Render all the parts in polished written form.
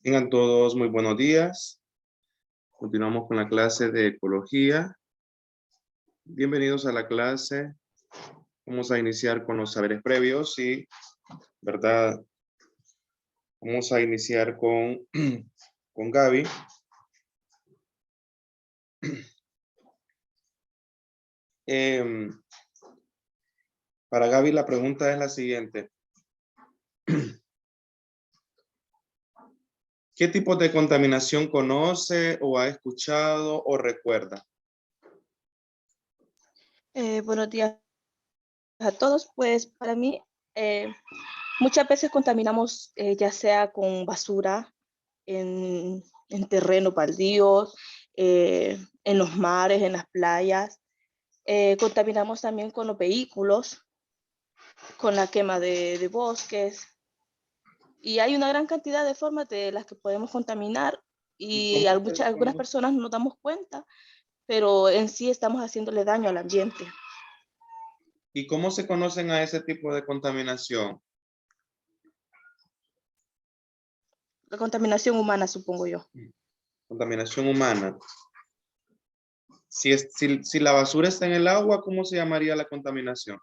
Tengan todos muy buenos días. Continuamos con la clase de ecología. Bienvenidos a la clase. Vamos a iniciar con los saberes previos y, ¿verdad? Vamos a iniciar con Gaby. Para Gaby la pregunta es la siguiente. ¿Qué tipo de contaminación conoce o ha escuchado o recuerda? Buenos días a todos. Pues para mí, muchas veces contaminamos ya sea con basura en terrenos baldíos, en los mares, en las playas. Contaminamos también con los vehículos, con la quema de bosques. Y hay una gran cantidad de formas de las que podemos contaminar y algunas personas no nos damos cuenta, pero en sí estamos haciéndole daño al ambiente. ¿Y cómo se conocen a ese tipo de contaminación? La contaminación humana, supongo yo. Contaminación humana. Si la basura está en el agua, ¿cómo se llamaría la contaminación?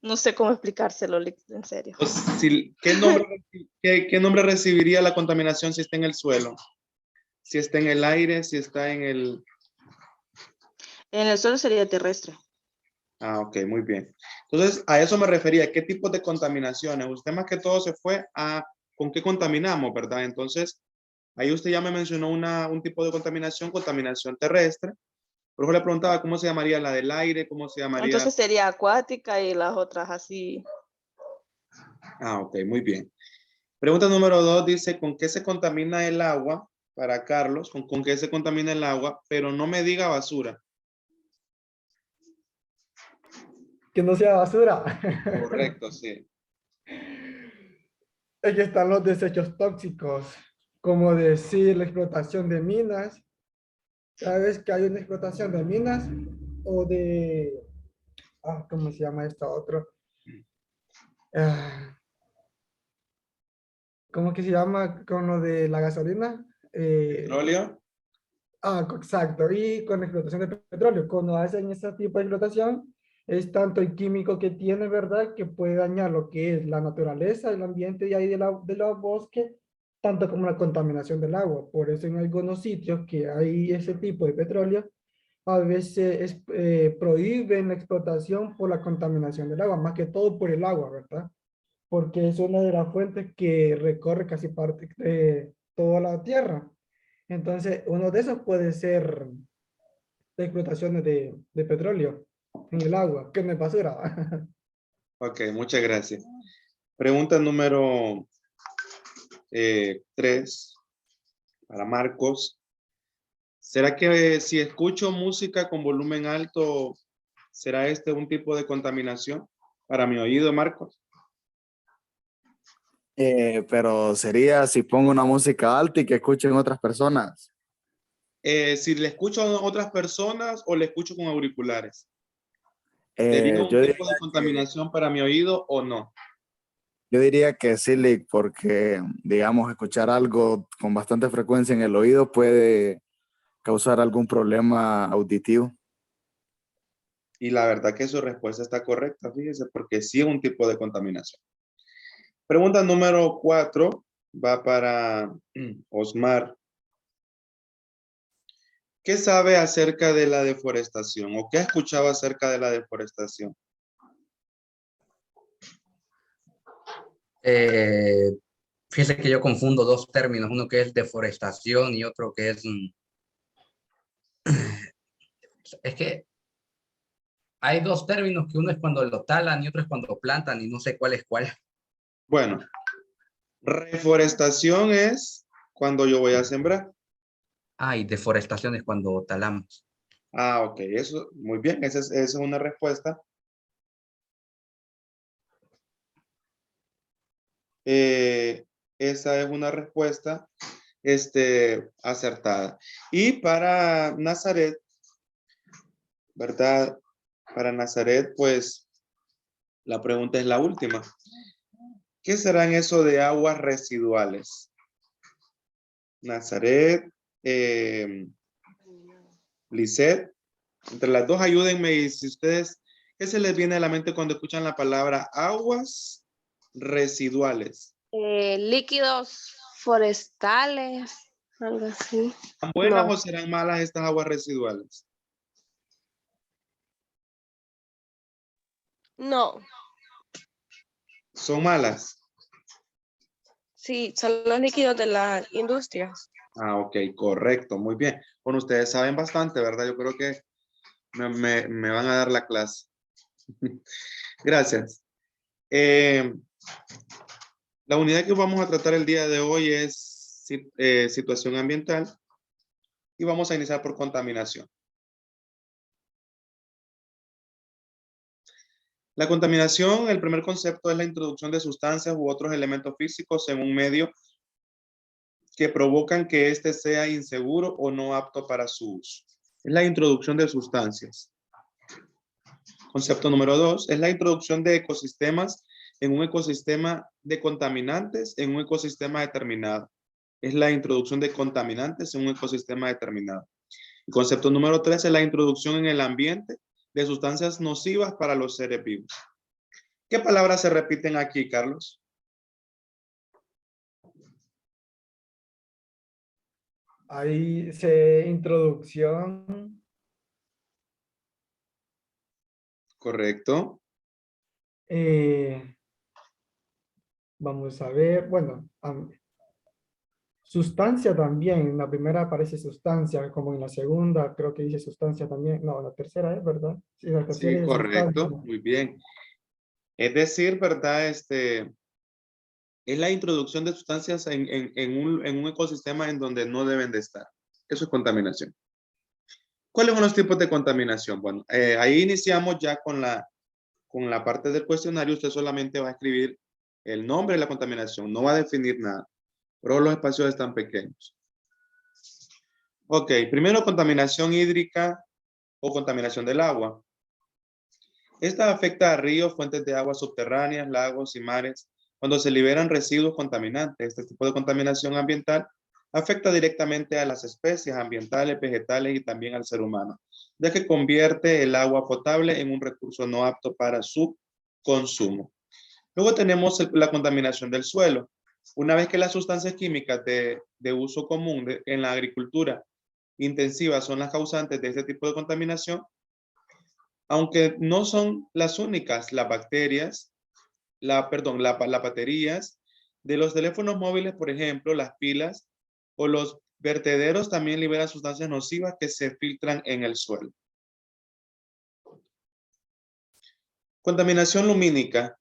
No sé cómo explicárselo, en serio. Pues, ¿qué nombre recibiría la contaminación si está en el suelo? Si está en el aire, si está en el... En el suelo sería terrestre. Ah, ok, muy bien. Entonces, a eso me refería. ¿Qué tipo de contaminaciones? Usted más que todo se fue a con qué contaminamos, ¿verdad? Entonces, ahí usted ya me mencionó un tipo de contaminación terrestre. Por eso le preguntaba cómo se llamaría la del aire, cómo se llamaría... Entonces sería acuática y las otras así. Ah, ok, muy bien. Pregunta número 2 dice, ¿con qué se contamina el agua? Para Carlos, ¿con qué se contamina el agua? Pero no me diga basura. Que no sea basura. Correcto, sí. Aquí están los desechos tóxicos, como decir la explotación de minas. Cada vez que hay una explotación de minas o de, ¿cómo se llama esto otro? ¿Cómo que se llama con lo de la gasolina? ¿Petróleo? Exacto. Y con la explotación de petróleo. Cuando hacen ese tipo de explotación, es tanto el químico que tiene, ¿verdad? Que puede dañar lo que es la naturaleza, el ambiente de ahí de los bosques, tanto como la contaminación del agua. Por eso en algunos sitios que hay ese tipo de petróleo, a veces prohíben la explotación por la contaminación del agua, más que todo por el agua, ¿verdad? Porque es una de las fuentes que recorre casi parte de toda la tierra. Entonces, uno de esos puede ser de explotaciones de petróleo en el agua, que no es basura. Ok, muchas gracias. Pregunta número 3 para Marcos. ¿Será que si escucho música con volumen alto, será este un tipo de contaminación para mi oído, Marcos? Pero sería si pongo una música alta y que escuchen otras personas. Si le escucho a otras personas o le escucho con auriculares. ¿Sería un Yo tipo de contaminación para mi oído o no? yo diría que sí, Lick, porque, digamos, escuchar algo con bastante frecuencia en el oído puede causar algún problema auditivo. Y la verdad que su respuesta está correcta, fíjese, porque sí es un tipo de contaminación. Pregunta número 4 va para Osmar. ¿Qué sabe acerca de la deforestación o qué ha escuchado acerca de la deforestación? Fíjese que yo confundo dos términos, uno que es deforestación y otro que es que hay dos términos, que uno es cuando lo talan y otro es cuando plantan y no sé cuál es cuál. Bueno, reforestación es cuando yo voy a sembrar. Y deforestación es cuando talamos. Ok, eso, muy bien, esa es una respuesta. Esa es una respuesta acertada. Y para Nazaret, ¿verdad? Para Nazaret, pues, La pregunta es la última. ¿Qué serán eso de aguas residuales? Nazaret, Lisette, entre las dos ayúdenme y si ustedes, ¿qué se les viene a la mente cuando escuchan la palabra aguas residuales? Líquidos forestales, algo así. ¿Serán buenas No. o serán malas estas aguas residuales? No, ¿Son malas? sí, son los líquidos de las industrias. Ah, ok, correcto, muy bien. Bueno, ustedes saben bastante, ¿verdad? Yo creo que me van a dar la clase. Gracias. La unidad que vamos a tratar el día de hoy es situación ambiental y vamos a iniciar por contaminación. La contaminación, el primer concepto es la introducción de sustancias u otros elementos físicos en un medio que provocan que éste sea inseguro o no apto para su uso. Es la introducción de sustancias. Concepto número 2 es la introducción de ecosistemas en un ecosistema de contaminantes en un ecosistema determinado. Es la introducción de contaminantes en un ecosistema determinado. El concepto número 3 es la introducción en el ambiente de sustancias nocivas para los seres vivos. ¿Qué palabras se repiten aquí, Carlos? Ahí se introducción, Correcto. vamos a ver, bueno, sustancia también, en la primera aparece sustancia, como en la segunda creo que dice sustancia también, no, la tercera es, ¿verdad? Sí, la tercera Sí, es sustancia. correcto. Muy bien. Es decir, ¿verdad? Es la introducción de sustancias en un ecosistema en donde no deben de estar. Eso es contaminación. ¿Cuáles son los tipos de contaminación? Bueno, ahí iniciamos ya con la parte del cuestionario. Usted solamente va a escribir el nombre de la contaminación, no va a definir nada, pero los espacios están pequeños. Ok, primero contaminación hídrica o contaminación del agua. Esta afecta a ríos, fuentes de agua subterráneas, lagos y mares, cuando se liberan residuos contaminantes. Este tipo de contaminación ambiental afecta directamente a las especies ambientales, vegetales y también al ser humano, ya que convierte el agua potable en un recurso no apto para su consumo. Luego tenemos la contaminación del suelo. Una vez que las sustancias químicas de uso común en la agricultura intensiva son las causantes de este tipo de contaminación, aunque no son las únicas, las bacterias, las baterías de los teléfonos móviles, por ejemplo, las pilas o los vertederos también liberan sustancias nocivas que se filtran en el suelo. Contaminación lumínica.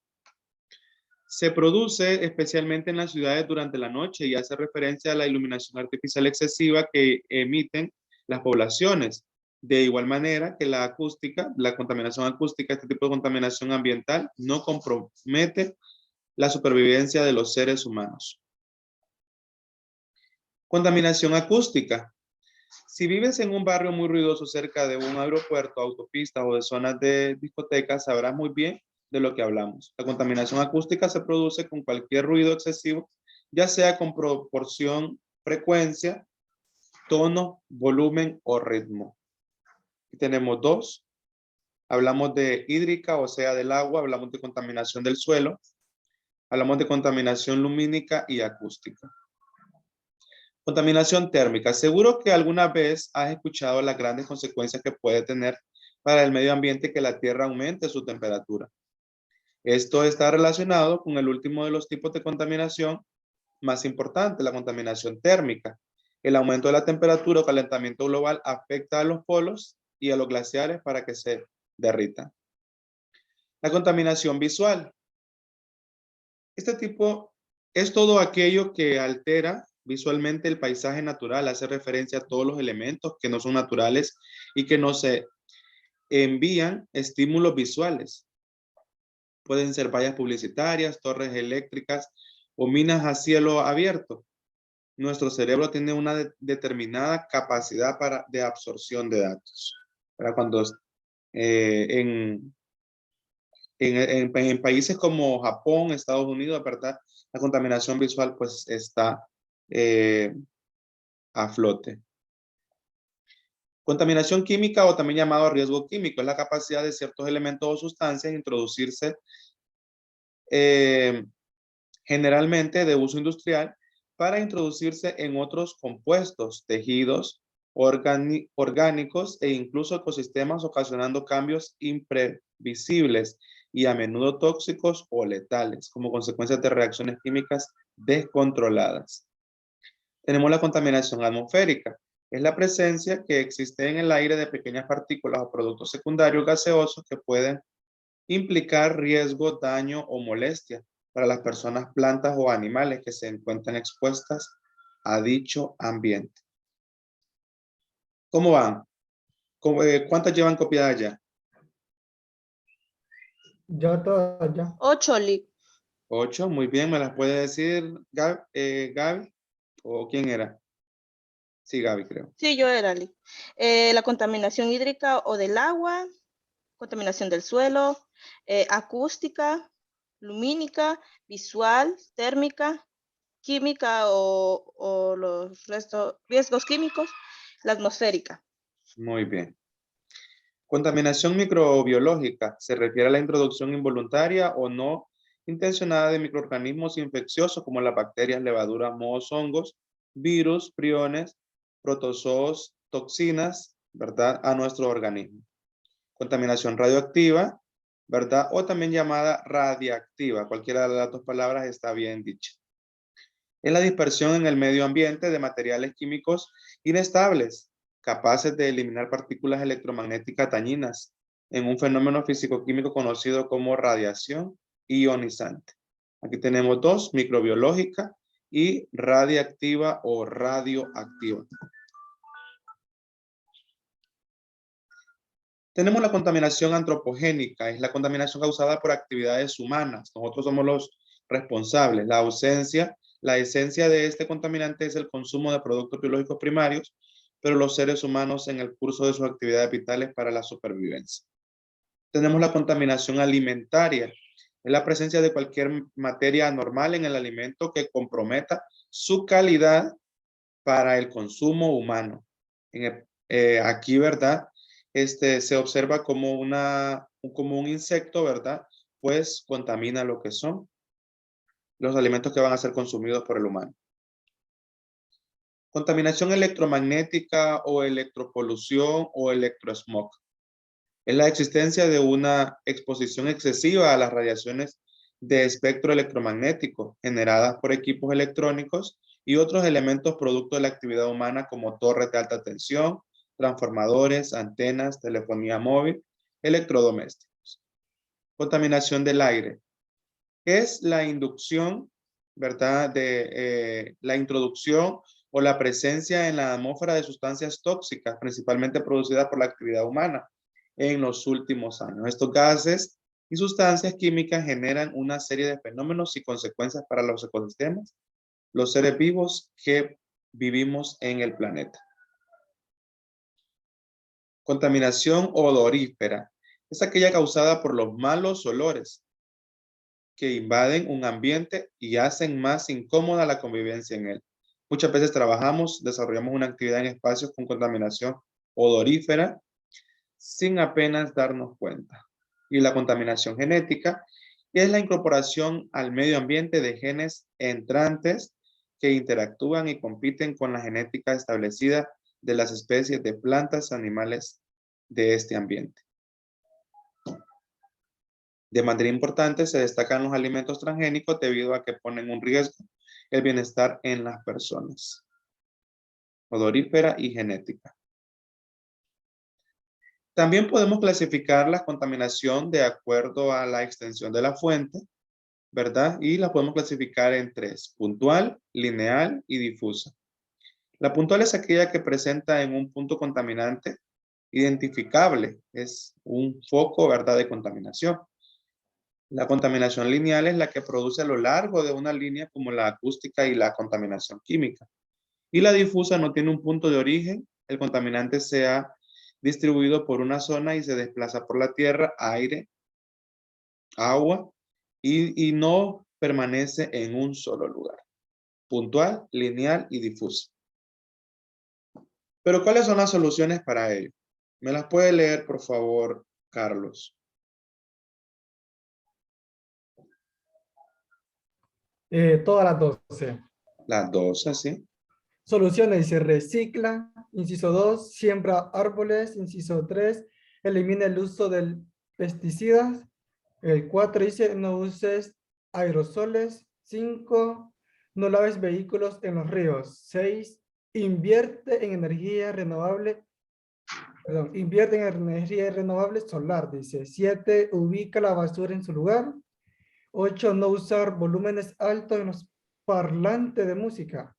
Se produce especialmente en las ciudades durante la noche y hace referencia a la iluminación artificial excesiva que emiten las poblaciones. De igual manera que la acústica, la contaminación acústica, este tipo de contaminación ambiental no compromete la supervivencia de los seres humanos. Contaminación acústica. Si vives en un barrio muy ruidoso cerca de un aeropuerto, autopistas o de zonas de discotecas, sabrás muy bien de lo que hablamos. La contaminación acústica se produce con cualquier ruido excesivo, ya sea con proporción, frecuencia, tono, volumen o ritmo. Aquí tenemos dos. Hablamos de hídrica, o sea, del agua, hablamos de contaminación del suelo, hablamos de contaminación lumínica y acústica. Contaminación térmica. Seguro que alguna vez has escuchado las grandes consecuencias que puede tener para el medio ambiente que la Tierra aumente su temperatura. Esto está relacionado con el último de los tipos de contaminación más importante, la contaminación térmica. El aumento de la temperatura o calentamiento global afecta a los polos y a los glaciares para que se derritan. La contaminación visual. Este tipo es todo aquello que altera visualmente el paisaje natural, hace referencia a todos los elementos que no son naturales y que no se envían estímulos visuales. Pueden ser vallas publicitarias, torres eléctricas o minas a cielo abierto. Nuestro cerebro tiene una determinada capacidad de absorción de datos. Para cuando en En países como Japón, Estados Unidos, ¿verdad? La contaminación visual pues está a flote. Contaminación química o también llamado riesgo químico es la capacidad de ciertos elementos o sustancias introducirse generalmente de uso industrial para introducirse en otros compuestos, tejidos, orgánicos e incluso ecosistemas, ocasionando cambios imprevisibles y a menudo tóxicos o letales como consecuencia de reacciones químicas descontroladas. Tenemos la contaminación atmosférica. Es la presencia que existe en el aire de pequeñas partículas o productos secundarios gaseosos que pueden implicar riesgo, daño o molestia para las personas, plantas o animales que se encuentran expuestas a dicho ambiente. ¿Cómo van? ¿Cuántas llevan copiadas ya? Ya todas, ya. 8, Lick. 8, muy bien. ¿Me las puede decir Gaby? ¿O quién era? Sí, Gaby, creo. Sí, yo era, Lick. La contaminación hídrica o del agua, contaminación del suelo, acústica, lumínica, visual, térmica, química o los riesgos químicos, la atmosférica. Muy bien. Contaminación microbiológica se refiere a la introducción involuntaria o no intencionada de microorganismos infecciosos como las bacterias, levaduras, mohos, hongos, virus, priones, protozoos, toxinas, ¿verdad? A nuestro organismo. Contaminación radioactiva, ¿verdad? O también llamada radiactiva. Cualquiera de las dos palabras está bien dicha. Es la dispersión en el medio ambiente de materiales químicos inestables, capaces de eliminar partículas electromagnéticas dañinas en un fenómeno físico-químico conocido como radiación ionizante. Aquí tenemos dos, microbiológica y radiactiva o radioactiva. Tenemos la contaminación antropogénica, es la contaminación causada por actividades humanas. Nosotros somos los responsables. La esencia de este contaminante es el consumo de productos biológicos primarios, pero los seres humanos en el curso de sus actividades vitales para la supervivencia. Tenemos la contaminación alimentaria, es la presencia de cualquier materia anormal en el alimento que comprometa su calidad para el consumo humano. Aquí, ¿verdad? Se observa como un insecto, ¿verdad? Pues contamina lo que son los alimentos que van a ser consumidos por el humano. Contaminación electromagnética o electropolución o electrosmog. Es la existencia de una exposición excesiva a las radiaciones de espectro electromagnético generadas por equipos electrónicos y otros elementos producto de la actividad humana como torres de alta tensión, transformadores, antenas, telefonía móvil, electrodomésticos. Contaminación del aire. Es la inducción, ¿verdad? La introducción o la presencia en la atmósfera de sustancias tóxicas, principalmente producidas por la actividad humana en los últimos años. Estos gases y sustancias químicas generan una serie de fenómenos y consecuencias para los ecosistemas, los seres vivos que vivimos en el planeta. Contaminación odorífera es aquella causada por los malos olores que invaden un ambiente y hacen más incómoda la convivencia en él. Muchas veces desarrollamos una actividad en espacios con contaminación odorífera sin apenas darnos cuenta. Y la contaminación genética es la incorporación al medio ambiente de genes entrantes que interactúan y compiten con la genética establecida de las especies de plantas y animales de este ambiente. De manera importante se destacan los alimentos transgénicos debido a que ponen en riesgo el bienestar en las personas. Odorífera y genética. También podemos clasificar la contaminación de acuerdo a la extensión de la fuente, ¿verdad? Y la podemos clasificar en tres: puntual, lineal y difusa. La puntual es aquella que presenta en un punto contaminante identificable, es un foco, ¿verdad?, de contaminación. La contaminación lineal es la que produce a lo largo de una línea, como la acústica y la contaminación química. Y la difusa no tiene un punto de origen, el contaminante se ha distribuido por una zona y se desplaza por la tierra, aire agua y no permanece en un solo lugar. Puntual, lineal y difusa. Pero ¿cuáles son las soluciones para ello? ¿Me las puede leer, por favor, Carlos? Todas las 12. Las 12, ¿sí? Soluciones: se recicla. Inciso 2, siembra árboles. Inciso 3, elimina el uso de pesticidas. El 4 dice, no uses aerosoles. 5, no laves vehículos en los ríos. 6, invierte en energía renovable. Perdón, invierte en energía renovable solar, dice. 7, ubica la basura en su lugar. 8, no usar volúmenes altos en los parlantes de música.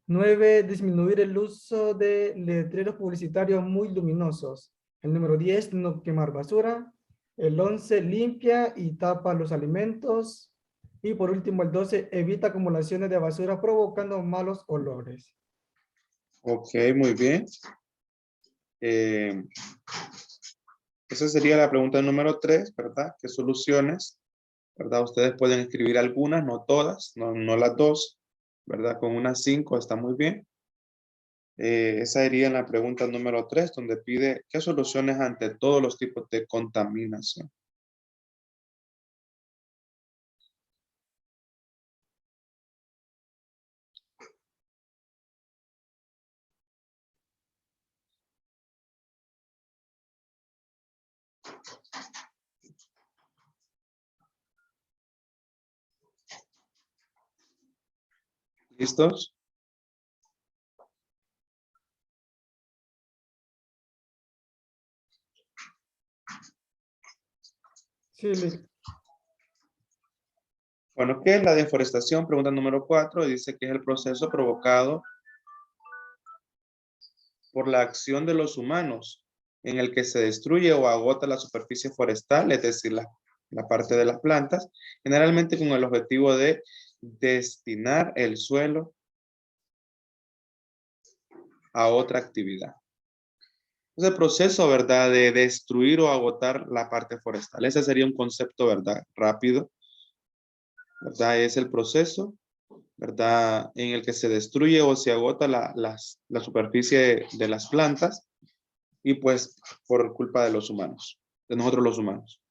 9, disminuir el uso de letreros publicitarios muy luminosos. El número 10, no quemar basura. El 11, limpia y tapa los alimentos. Y por último, el 12, evita acumulaciones de basura provocando malos olores. Ok, muy bien. Esa sería la pregunta número 3, ¿verdad? ¿Qué soluciones? ¿Verdad? Ustedes pueden escribir algunas, no todas, no las 2, ¿verdad? Con unas 5 está muy bien. Esa sería la pregunta número 3, donde pide qué soluciones ante todos los tipos de contaminación. ¿Listos? Sí, Bueno, ¿qué es la deforestación? Pregunta número 4. Dice que es el proceso provocado por la acción de los humanos en el que se destruye o agota la superficie forestal, es decir, la parte de las plantas, generalmente con el objetivo de destinar el suelo a otra actividad. Es el proceso, ¿verdad?, de destruir o agotar la parte forestal. Ese sería un concepto, ¿verdad?, rápido, ¿verdad? Es el proceso, ¿verdad?, en el que se destruye o se agota la superficie de las plantas y pues por culpa de los humanos, de nosotros los humanos.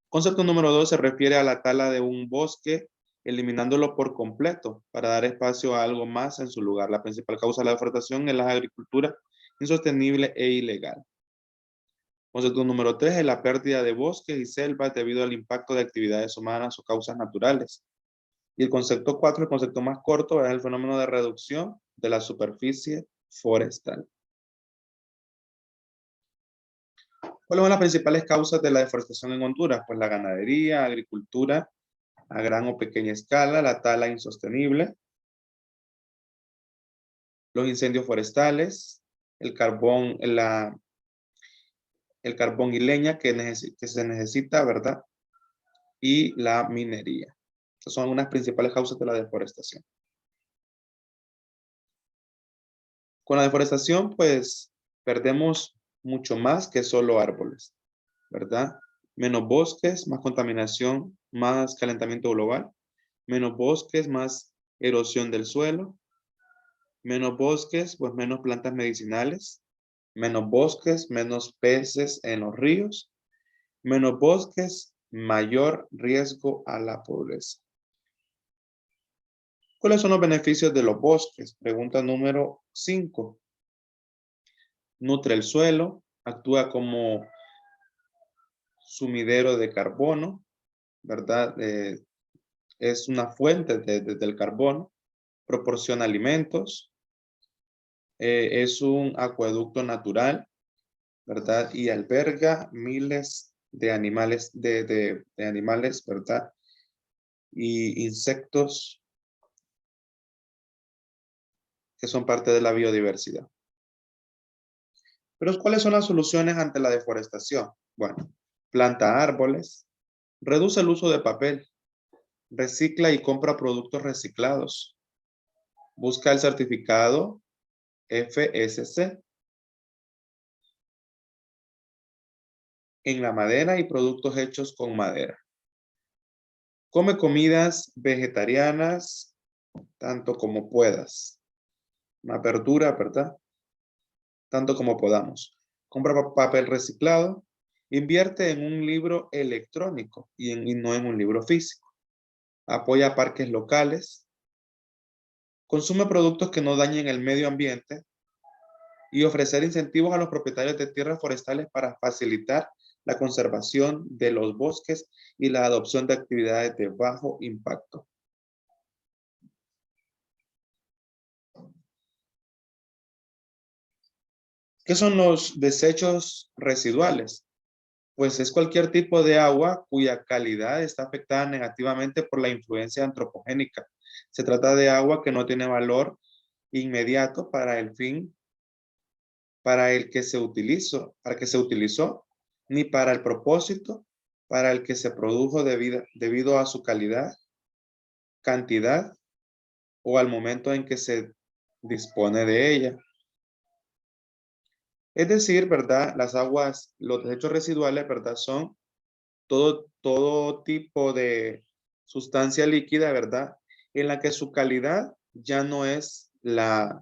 Concepto número 2 se refiere a la tala de un bosque, eliminándolo por completo para dar espacio a algo más en su lugar. La principal causa de la deforestación es la agricultura insostenible e ilegal. Concepto número 3 es la pérdida de bosques y selvas debido al impacto de actividades humanas o causas naturales. Y el concepto 4, el concepto más corto, es el fenómeno de reducción de la superficie forestal. ¿Cuáles son las principales causas de la deforestación en Honduras? Pues la ganadería, agricultura a gran o pequeña escala, la tala insostenible, los incendios forestales, el carbón y leña que se necesita, ¿verdad? Y la minería. Esas son unas principales causas de la deforestación. Con la deforestación, pues, perdemos mucho más que solo árboles, ¿verdad? Menos bosques, más contaminación, más calentamiento global. Menos bosques, más erosión del suelo. Menos bosques, pues menos plantas medicinales. Menos bosques, menos peces en los ríos. Menos bosques, mayor riesgo a la pobreza. ¿Cuáles son los beneficios de los bosques? Pregunta número 5. Nutre el suelo, actúa como sumidero de carbono, ¿verdad? Es una fuente del carbono, proporciona alimentos, es un acueducto natural, ¿verdad? Y alberga miles de animales, de animales, ¿verdad? Y insectos que son parte de la biodiversidad. Pero ¿cuáles son las soluciones ante la deforestación? Bueno, planta árboles, reduce el uso de papel, recicla y compra productos reciclados, busca el certificado FSC en la madera y productos hechos con madera. Come comidas vegetarianas tanto como puedas. Una verdura, ¿verdad? Tanto como podamos. Compra papel reciclado. Invierte en un libro electrónico y no en un libro físico. Apoya parques locales. Consume productos que no dañen el medio ambiente. Y ofrecer incentivos a los propietarios de tierras forestales para facilitar la conservación de los bosques y la adopción de actividades de bajo impacto. ¿Qué son los desechos residuales? Pues es cualquier tipo de agua cuya calidad está afectada negativamente por la influencia antropogénica. Se trata de agua que no tiene valor inmediato para el fin para el que se utilizó, ni para el propósito para el que se produjo debido a su calidad, cantidad o al momento en que se dispone de ella. Es decir, ¿verdad? Las aguas, los desechos residuales, ¿verdad? Son todo tipo de sustancia líquida, ¿verdad? En la que su calidad ya no es la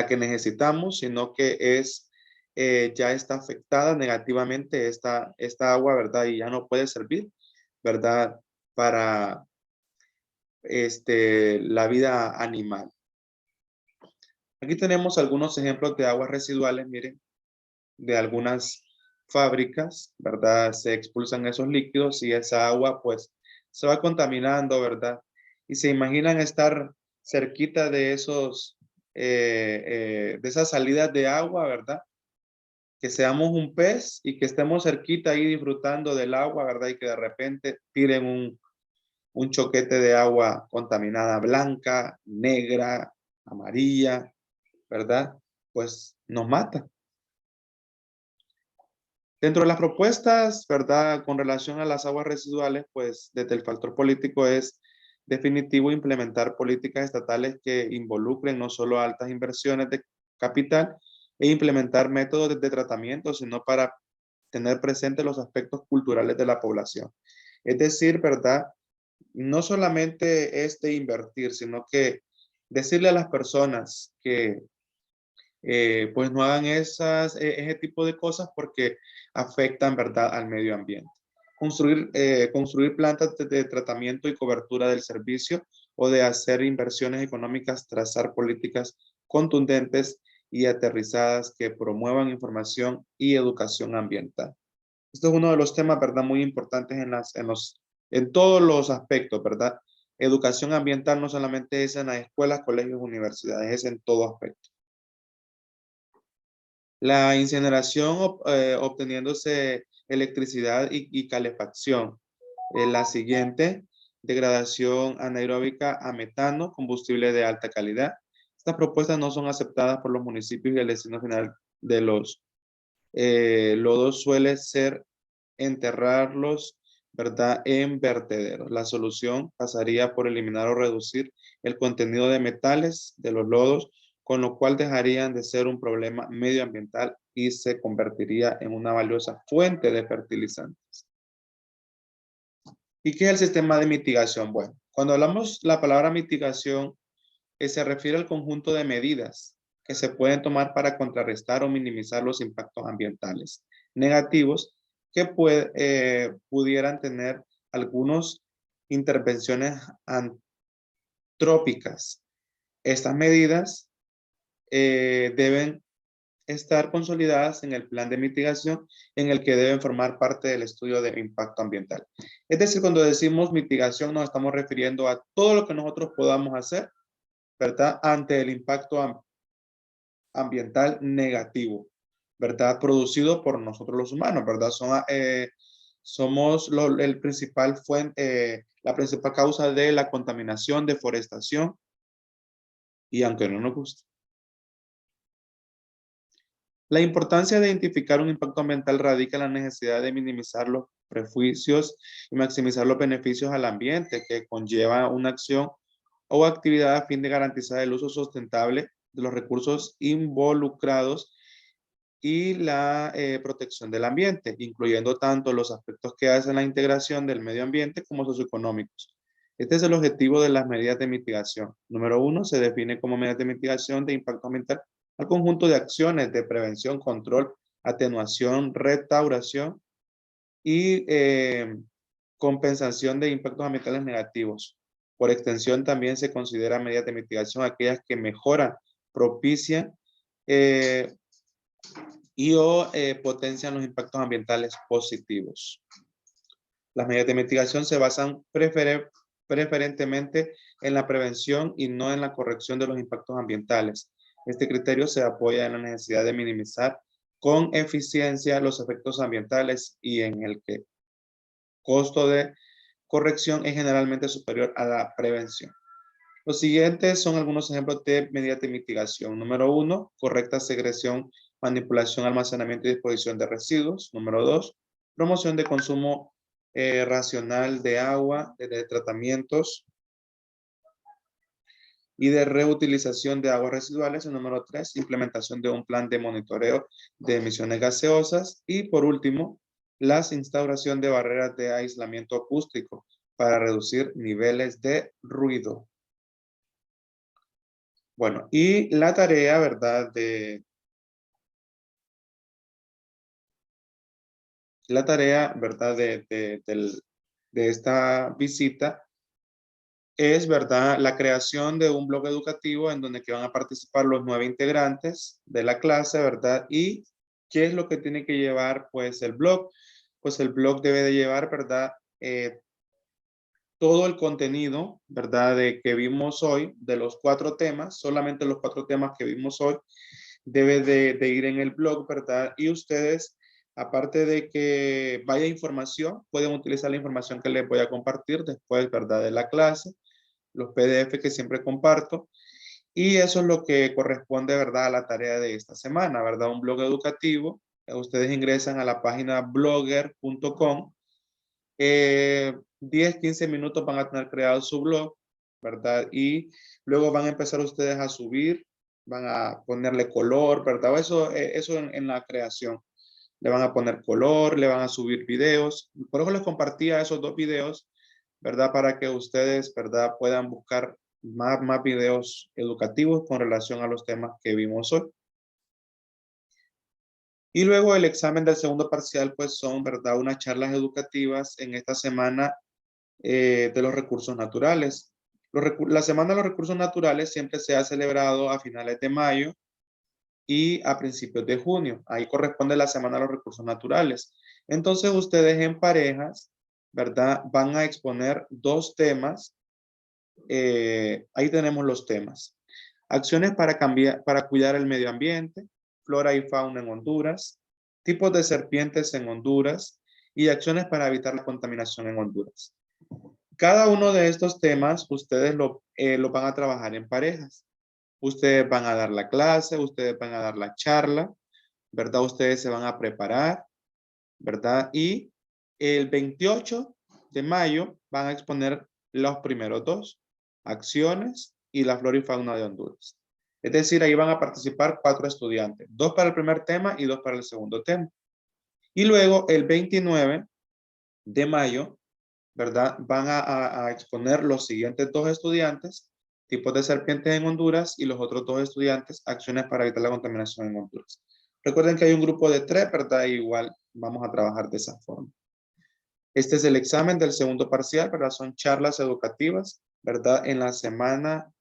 que necesitamos, sino que es, ya está afectada negativamente esta agua, ¿verdad? Y ya no puede servir, ¿verdad? Para la vida animal. Aquí tenemos algunos ejemplos de aguas residuales, miren, de algunas fábricas, ¿verdad? Se expulsan esos líquidos y esa agua pues se va contaminando, ¿verdad? Y se imaginan estar cerquita de esos, de esas salidas de agua, ¿verdad? Que seamos un pez y que estemos cerquita ahí disfrutando del agua, ¿verdad? Y que de repente tiren un choquete de agua contaminada blanca, negra, amarilla, ¿verdad? Pues nos mata. Dentro de las propuestas, ¿verdad? Con relación a las aguas residuales, pues desde el factor político es definitivo implementar políticas estatales que involucren no solo altas inversiones de capital e implementar métodos de tratamiento, sino para tener presente los aspectos culturales de la población. Es decir, ¿verdad? No solamente es de invertir, sino que decirle a las personas que pues no hagan ese tipo de cosas porque afectan, ¿verdad?, al medio ambiente. Construir plantas de tratamiento y cobertura del servicio o de hacer inversiones económicas, trazar políticas contundentes y aterrizadas que promuevan información y educación ambiental. Esto es uno de los temas, ¿verdad?, muy importantes en todos los aspectos, ¿verdad? Educación ambiental no solamente es en las escuelas, colegios, universidades, es en todo aspecto. La incineración obteniéndose electricidad y calefacción. La siguiente, degradación anaeróbica a metano, combustible de alta calidad. Estas propuestas no son aceptadas por los municipios y el destino final de los lodos suele ser enterrarlos, ¿verdad?, en vertederos. La solución pasaría por eliminar o reducir el contenido de metales de los lodos, con lo cual dejarían de ser un problema medioambiental y se convertiría en una valiosa fuente de fertilizantes. ¿Y qué es el sistema de mitigación? Bueno, cuando hablamos la palabra mitigación, se refiere al conjunto de medidas que se pueden tomar para contrarrestar o minimizar los impactos ambientales negativos que pudieran tener algunas intervenciones antrópicas. Estas medidas deben estar consolidadas en el plan de mitigación en el que deben formar parte del estudio de impacto ambiental. Es decir, cuando decimos mitigación nos estamos refiriendo a todo lo que nosotros podamos hacer, ¿verdad?, ante el impacto ambiental negativo, ¿verdad?, producido por nosotros los humanos, ¿verdad? Somos la principal causa de la contaminación, deforestación, y aunque no nos guste. La importancia de identificar un impacto ambiental radica en la necesidad de minimizar los prejuicios y maximizar los beneficios al ambiente que conlleva una acción o actividad a fin de garantizar el uso sustentable de los recursos involucrados y la protección del ambiente, incluyendo tanto los aspectos que hacen la integración del medio ambiente como socioeconómicos. Este es el objetivo de las medidas de mitigación. Número 1, se define como medidas de mitigación de impacto ambiental al conjunto de acciones de prevención, control, atenuación, restauración y compensación de impactos ambientales negativos. Por extensión, también se considera medidas de mitigación aquellas que mejoran, propician o potencian los impactos ambientales positivos. Las medidas de mitigación se basan preferentemente en la prevención y no en la corrección de los impactos ambientales. Este criterio se apoya en la necesidad de minimizar con eficiencia los efectos ambientales y en el que costo de corrección es generalmente superior a la prevención. Los siguientes son algunos ejemplos de medidas de mitigación. Número 1, correcta segregación, manipulación, almacenamiento y disposición de residuos. Número 2, promoción de consumo racional de agua, de tratamientos y de reutilización de aguas residuales. Y número 3, implementación de un plan de monitoreo de emisiones gaseosas. Y por último, la instauración de barreras de aislamiento acústico para reducir niveles de ruido. Bueno, y la tarea, ¿verdad? De esta visita es, ¿verdad? La creación de un blog educativo en donde que van a participar los 9 integrantes de la clase, ¿verdad? Y ¿qué es lo que tiene que llevar, pues, el blog? Pues el blog debe de llevar, ¿verdad? Todo el contenido, ¿verdad? De que vimos hoy, de los 4 temas, solamente los 4 temas que vimos hoy, debe de ir en el blog, ¿verdad? Y ustedes, aparte de que vaya información, pueden utilizar la información que les voy a compartir después, ¿verdad? De la clase, los PDF que siempre comparto. Y eso es lo que corresponde, ¿verdad? A la tarea de esta semana, ¿verdad? Un blog educativo. Ustedes ingresan a la página blogger.com. 10, 15 minutos van a tener creado su blog, ¿verdad? Y luego van a empezar ustedes a subir, van a ponerle color, ¿verdad? Eso en la creación. Le van a poner color, le van a subir videos. Por eso les compartía esos 2 videos, ¿verdad? Para que ustedes, ¿verdad? Puedan buscar más videos educativos con relación a los temas que vimos hoy. Y luego el examen del segundo parcial, pues son, ¿verdad? Unas charlas educativas en esta semana de los recursos naturales. La Semana de los Recursos Naturales siempre se ha celebrado a finales de mayo y a principios de junio. Ahí corresponde la Semana de los Recursos Naturales. Entonces ustedes en parejas, ¿verdad? Van a exponer 2 temas. Ahí tenemos los temas. Acciones para cuidar el medio ambiente, flora y fauna en Honduras, tipos de serpientes en Honduras y acciones para evitar la contaminación en Honduras. Cada uno de estos temas ustedes lo van a trabajar en parejas. Ustedes van a dar la clase, ustedes van a dar la charla, ¿verdad? Ustedes se van a preparar, ¿verdad? Y el 28 de mayo van a exponer los primeros 2, acciones y la flora y fauna de Honduras. Es decir, ahí van a participar 4 estudiantes, 2 para el primer tema y 2 para el segundo tema. Y luego el 29 de mayo, ¿verdad? Van a exponer los siguientes 2 estudiantes, tipos de serpientes en Honduras, y los otros 2 estudiantes, acciones para evitar la contaminación en Honduras. Recuerden que hay un grupo de 3, ¿verdad? Igual vamos a trabajar de esa forma. Este es el examen del segundo parcial, ¿verdad? Son charlas educativas, ¿verdad? En la semana,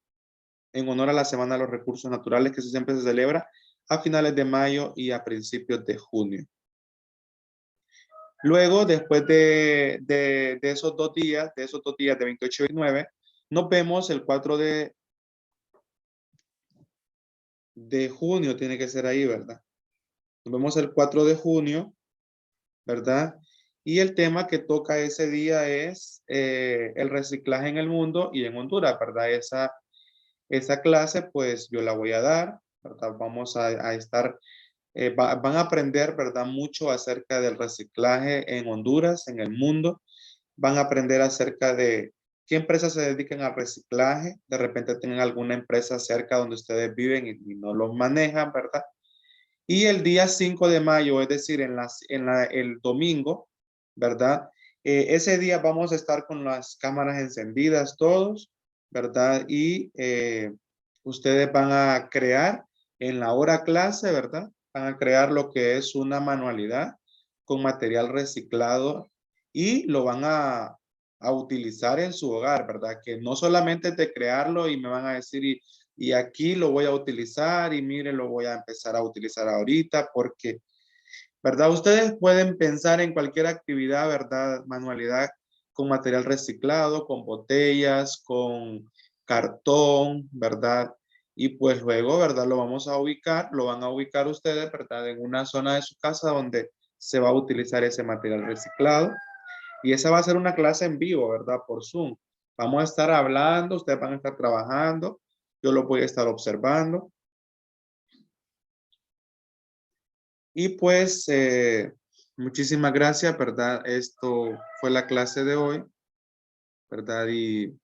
en honor a la Semana de los Recursos Naturales, que siempre se celebra a finales de mayo y a principios de junio. Luego, después de esos 2 días, de 28 y 29, nos vemos el 4 de junio, tiene que ser ahí, ¿verdad? Nos vemos el 4 de junio, ¿verdad? Y el tema que toca ese día es el reciclaje en el mundo y en Honduras, ¿verdad? Esa clase, pues yo la voy a dar, ¿verdad? Vamos a estar, van a aprender, ¿verdad? Mucho acerca del reciclaje en Honduras, en el mundo. Van a aprender acerca de qué empresas se dedican al reciclaje. De repente tienen alguna empresa cerca donde ustedes viven y no los manejan, ¿verdad? Y el día 5 de mayo, es decir, el domingo, ¿verdad? Ese día vamos a estar con las cámaras encendidas todos, ¿verdad? Y ustedes van a crear en la hora clase, ¿verdad? Van a crear lo que es una manualidad con material reciclado y lo van a utilizar en su hogar, ¿verdad? Que no solamente es de crearlo y me van a decir, y aquí lo voy a utilizar y mire, lo voy a empezar a utilizar ahorita porque, ¿verdad? Ustedes pueden pensar en cualquier actividad, ¿verdad? Manualidad con material reciclado, con botellas, con cartón, ¿verdad? Y pues luego, ¿verdad? Lo vamos a ubicar, lo van a ubicar ustedes, ¿verdad? En una zona de su casa donde se va a utilizar ese material reciclado. Y esa va a ser una clase en vivo, ¿verdad? Por Zoom. Vamos a estar hablando, ustedes van a estar trabajando, yo lo voy a estar observando. Y pues, muchísimas gracias, ¿verdad? Esto fue la clase de hoy, ¿verdad? Y